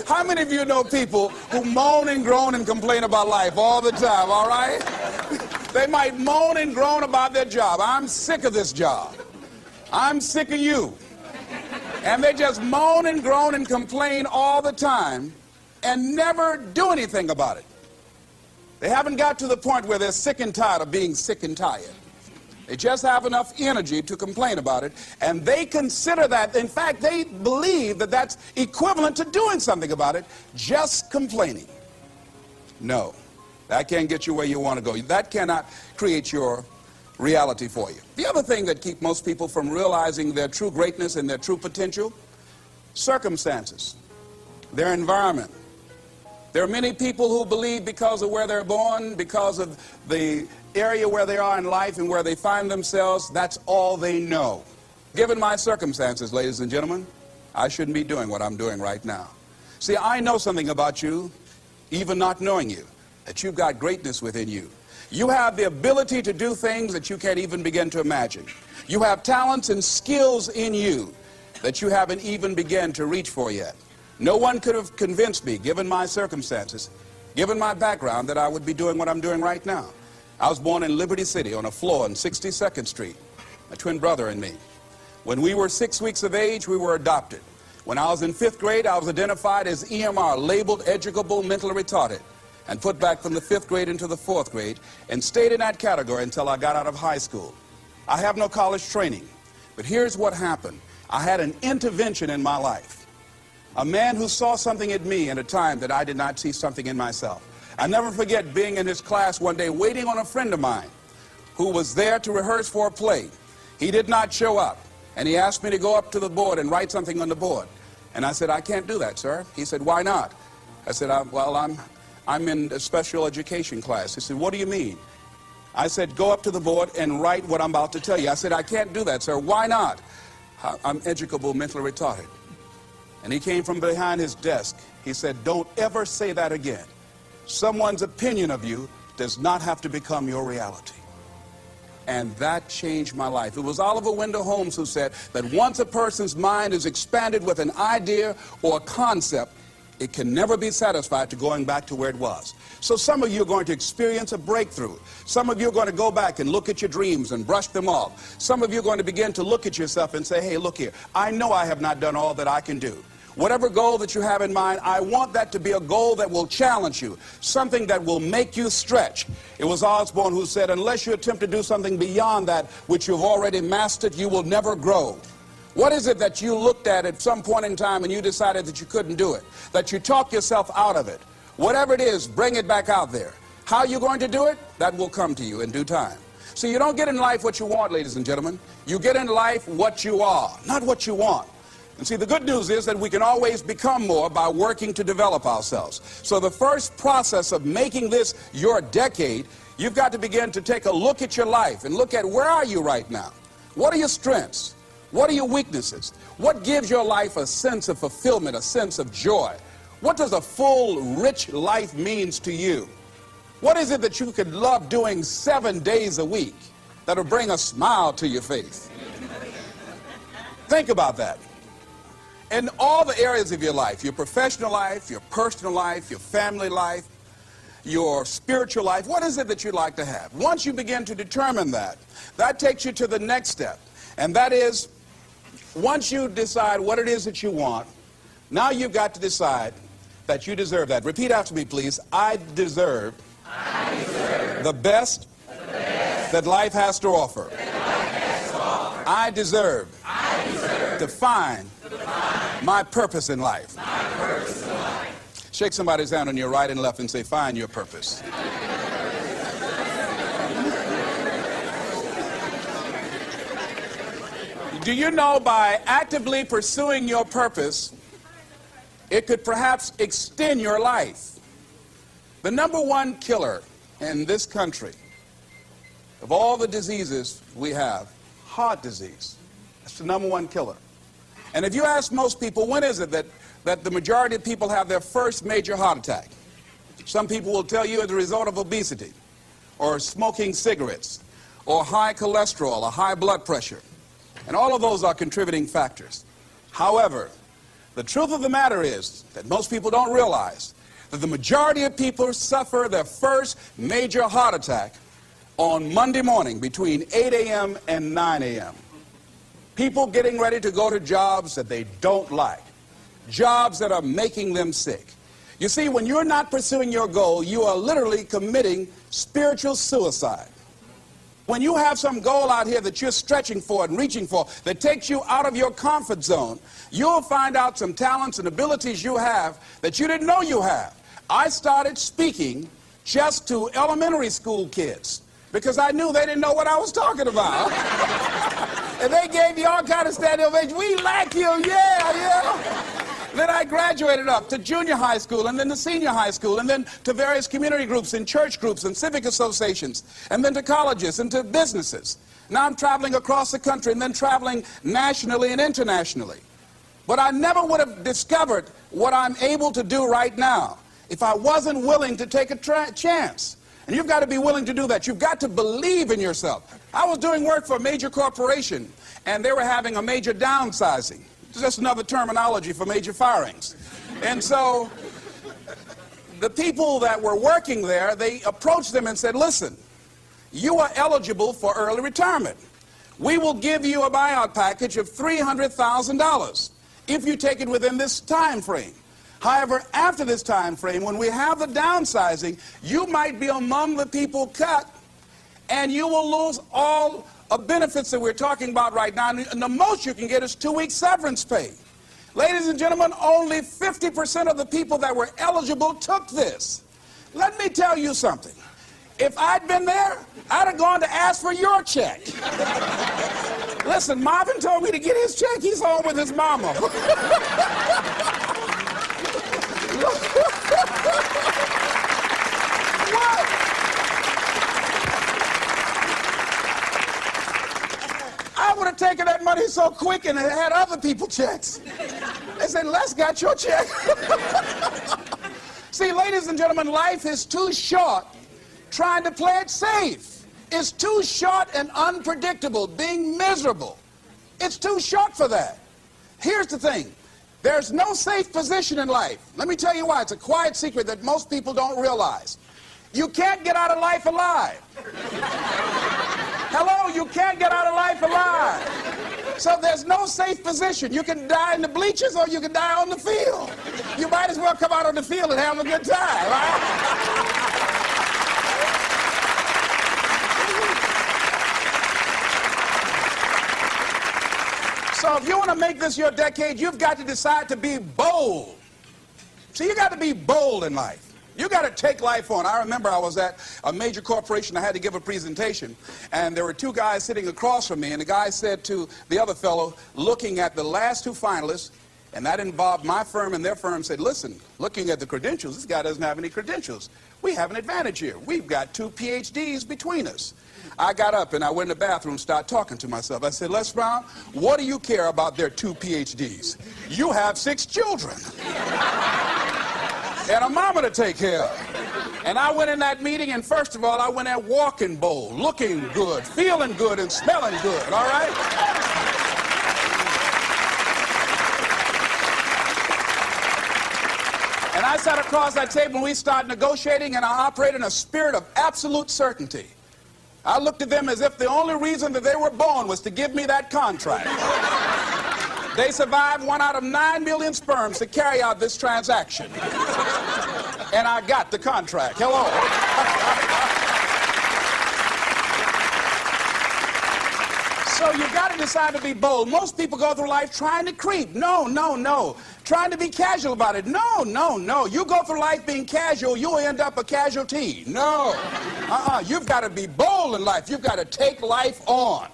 How many of you know people who moan and groan and complain about life all the time, all right? They might moan and groan about their job. I'm sick of this job. I'm sick of you. And they just moan and groan and complain all the time and never do anything about it. They haven't got to the point where they're sick and tired of being sick and tired. They just have enough energy to complain about it, and they consider that, in fact, they believe that that's equivalent to doing something about it, just complaining. No, that can't get you where you want to go. That cannot create your reality for you. The other thing that keeps most people from realizing their true greatness and their true potential, circumstances, their environment. There are many people who believe because of where they're born, because of the area where they are in life and where they find themselves, that's all they know. Given my circumstances, ladies and gentlemen, I shouldn't be doing what I'm doing right now. See, I know something about you, even not knowing you, that you've got greatness within you. You have the ability to do things that you can't even begin to imagine. You have talents and skills in you that you haven't even begun to reach for yet. No one could have convinced me, given my circumstances, given my background, that I would be doing what I'm doing right now. I was born in Liberty City on a floor on 62nd Street, my twin brother and me. When we were 6 weeks of age, we were adopted. When I was in 5th grade, I was identified as EMR, labeled educable mentally retarded, and put back from the 5th grade into the 4th grade, and stayed in that category until I got out of high school. I have no college training, but here's what happened. I had an intervention in my life. A man who saw something in me at a time that I did not see something in myself. I never forget being in his class one day waiting on a friend of mine who was there to rehearse for a play. He did not show up, and he asked me to go up to the board and write something on the board. And I said, I can't do that, sir. He said, why not? I said, I'm in a special education class. He said, what do you mean? I said, go up to the board and write what I'm about to tell you. I said, I can't do that, sir. Why not? I'm educable mentally retarded. And he came from behind his desk. He said, don't ever say that again. Someone's opinion of you does not have to become your reality. And that changed my life. It was Oliver Wendell Holmes who said that once a person's mind is expanded with an idea or a concept, it can never be satisfied to going back to where it was. So some of you are going to experience a breakthrough. Some of you are going to go back and look at your dreams and brush them off. Some of you are going to begin to look at yourself and say, hey, look here, I know I have not done all that I can do. Whatever goal that you have in mind, I want that to be a goal that will challenge you, something that will make you stretch. It was Osborne who said, unless you attempt to do something beyond that which you've already mastered, you will never grow. What is it that you looked at some point in time and you decided that you couldn't do it, that you talked yourself out of it? Whatever it is, bring it back out there. How you're going to do it, that will come to you in due time. So you don't get in life what you want, ladies and gentlemen. You get in life what you are, not what you want. And see, the good news is that we can always become more by working to develop ourselves. So the first process of making this your decade, you've got to begin to take a look at your life and look at where are you right now? What are your strengths? What are your weaknesses? What gives your life a sense of fulfillment, a sense of joy? What does a full, rich life means to you? What is it that you could love doing 7 days a week that'll bring a smile to your face? Think about that. In all the areas of your life, your professional life, your personal life, your family life, your spiritual life, what is it that you'd like to have? Once you begin to determine that, that takes you to the next step. And that is, once you decide what it is that you want, now you've got to decide that you deserve that. Repeat after me, please. I deserve the best that life has to offer. I deserve to find my purpose in life. Shake somebody's hand on your right and left and say, find your purpose. Do you know by actively pursuing your purpose, it could perhaps extend your life? The #1 killer in this country of all the diseases we have, heart disease. That's the #1 killer. And if you ask most people, when is it that the majority of people have their first major heart attack? Some people will tell you as a result of obesity, or smoking cigarettes, or high cholesterol, or high blood pressure. And all of those are contributing factors. However, The truth of the matter is that most people don't realize that the majority of people suffer their first major heart attack on Monday morning between 8 a.m. and 9 a.m. People getting ready to go to jobs that they don't like, jobs that are making them sick. You see, when you're not pursuing your goal, you are literally committing spiritual suicide. When you have some goal out here that you're stretching for and reaching for that takes you out of your comfort zone, you'll find out some talents and abilities you have that you didn't know you have. I started speaking just to elementary school kids because I knew they didn't know what I was talking about. And they gave me all kind of standing ovation. We like you, yeah. Then I graduated up to junior high school and then to senior high school and then to various community groups and church groups and civic associations and then to colleges and to businesses. Now I'm traveling across the country and then traveling nationally and internationally. But I never would have discovered what I'm able to do right now if I wasn't willing to take a chance. And you've got to be willing to do that. You've got to believe in yourself. I was doing work for a major corporation and they were having a major downsizing. It's just another terminology for major firings. And so the people that were working there, they approached them and said, listen, you are eligible for early retirement. We will give you a buyout package of $300,000 if you take it within this time frame. However, after this time frame, when we have the downsizing, you might be among the people cut and you will lose all benefits that we're talking about right now, and the most you can get is 2 weeks severance pay. Ladies and gentlemen, only 50% of the people that were eligible took this. Let me tell you something. If I'd been there, I'd have gone to ask for your check. Listen, Marvin told me to get his check. He's home with his mama. What? I would have taken that money so quick and had other people checks. They said, Les got your check. See, ladies and gentlemen, life is too short trying to play it safe. It's too short and unpredictable, being miserable. It's too short for that. Here's the thing. There's no safe position in life. Let me tell you why. It's a quiet secret that most people don't realize. You can't get out of life alive. Hello, you can't get out of life alive. So there's no safe position. You can die in the bleachers or you can die on the field. You might as well come out on the field and have a good time, right? So if you want to make this your decade, you've got to decide to be bold. See, you got to be bold in life. You got to take life on. I remember I was at a major corporation. I had to give a presentation, and there were two guys sitting across from me, and the guy said to the other fellow, looking at the last two finalists, and that involved my firm and their firm, said, listen, looking at the credentials, this guy doesn't have any credentials. We have an advantage here. We've got 2 PhDs between us. I got up and I went in the bathroom and started talking to myself. I said, Les Brown, what do you care about their 2 PhDs? You have 6 children. And a mama to take care of. And I went in that meeting, and first of all, I went there walking bold, looking good, feeling good, and smelling good, all right? And I sat across that table, and we started negotiating, and I operated in a spirit of absolute certainty. I looked at them as if the only reason that they were born was to give me that contract. They survived 1 out of 9 million sperms to carry out this transaction. And I got the contract. Hello. So you got to decide to be bold. Most people go through life trying to creep. No, no, no. Trying to be casual about it. No, no, no. You go through life being casual, you'll end up a casualty. No. You've got to be bold in life. You've got to take life on.